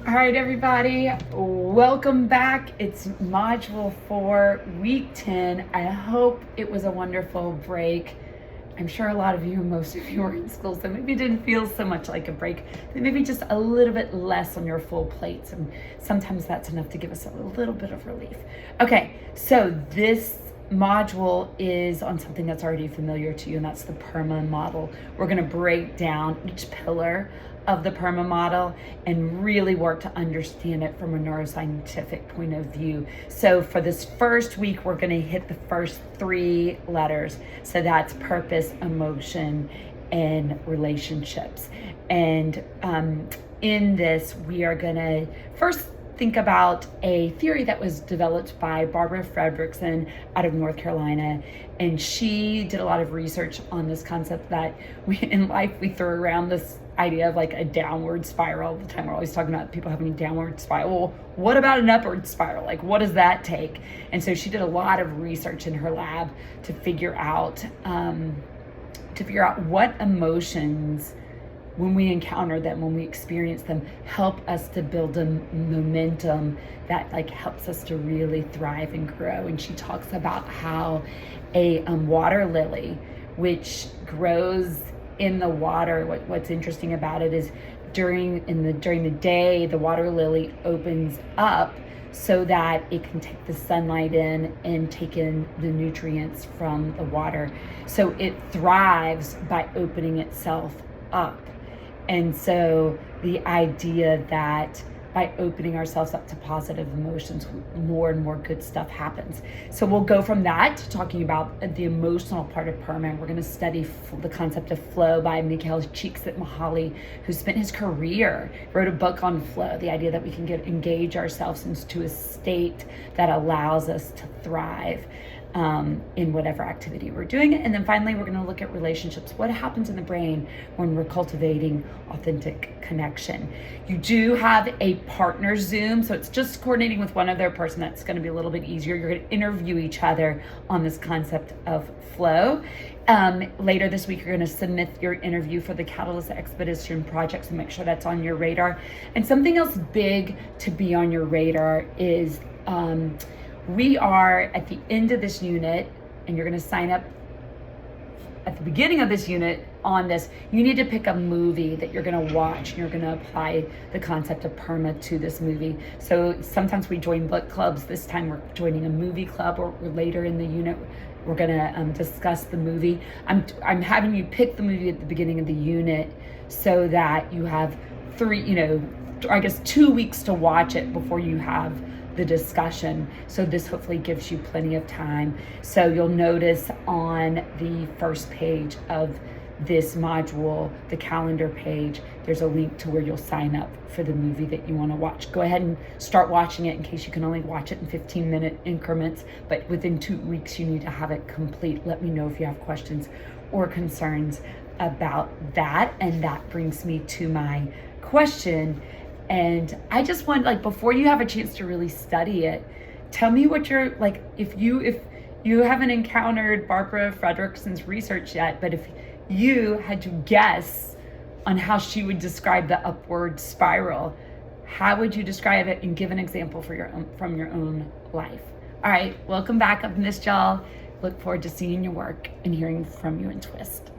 All right, everybody, welcome back. It's Module 4, Week 10. I hope it was a wonderful break. I'm sure a lot of you, most of you were in school, so maybe it didn't feel so much like a break, but maybe just a little bit less on your full plates, and sometimes that's enough to give us a little bit of relief. Okay, so this module is on something that's already familiar to you, and that's the PERMA model. We're going to break down each pillar of the PERMA model and really work to understand it from a neuroscientific point of view. So for this first week, we're going to hit the first 3 letters. So that's purpose, emotion, and relationships. And in this, we are going to first think about a theory that was developed by Barbara Fredrickson out of North Carolina. And she did a lot of research on this concept that in life we throw around this idea of like a downward spiral all the time. We're always talking about people having a downward spiral. Well, what about an upward spiral? Like, what does that take? And so she did a lot of research in her lab to figure out what emotions, when we encounter them, when we experience them, help us to build a momentum that like helps us to really thrive and grow. And she talks about how a water lily, which grows in the water, what's interesting about it is during the day, the water lily opens up so that it can take the sunlight in and take in the nutrients from the water. So it thrives by opening itself up. And so the idea that by opening ourselves up to positive emotions, more and more good stuff happens. So we'll go from that to talking about the emotional part of PERMA. We're going to study the concept of flow by Mikhail Csikszentmihalyi, who spent his career, wrote a book on flow, the idea that we can engage ourselves into a state that allows us to thrive in whatever activity we're doing. And then finally, we're going to look at relationships. What happens in the brain when we're cultivating authentic connection? You do have a partner Zoom, so it's just coordinating with one other person. That's going to be a little bit easier. You're going to interview each other on this concept of flow. Later this week, you're going to submit your interview for the Catalyst Expedition project, so make sure that's on your radar. And something else big to be on your radar is we are at the end of this unit, and you're going to sign up at the beginning of this unit on this. You need to pick a movie that you're going to watch, and you're going to apply the concept of PERMA to this movie. So sometimes we join book clubs. This time we're joining a movie club, or later in the unit we're going to discuss the movie. I'm having you pick the movie at the beginning of the unit so that you have 2 weeks to watch it before you have the discussion. So this hopefully gives you plenty of time. So you'll notice on the first page of this module, the calendar page, there's a link to where you'll sign up for the movie that you want to watch. Go ahead and start watching it in case you can only watch it in 15-minute increments, but within 2 weeks you need to have it complete. Let me know if you have questions or concerns about that. And that brings me to my question. And I just want, before you have a chance to really study it, tell me what you're, if you haven't encountered Barbara Fredrickson's research yet, but if you had to guess on how she would describe the upward spiral, how would you describe it, and give an example from your own life? All right, welcome back. I've missed y'all. Look forward to seeing your work and hearing from you in Twist.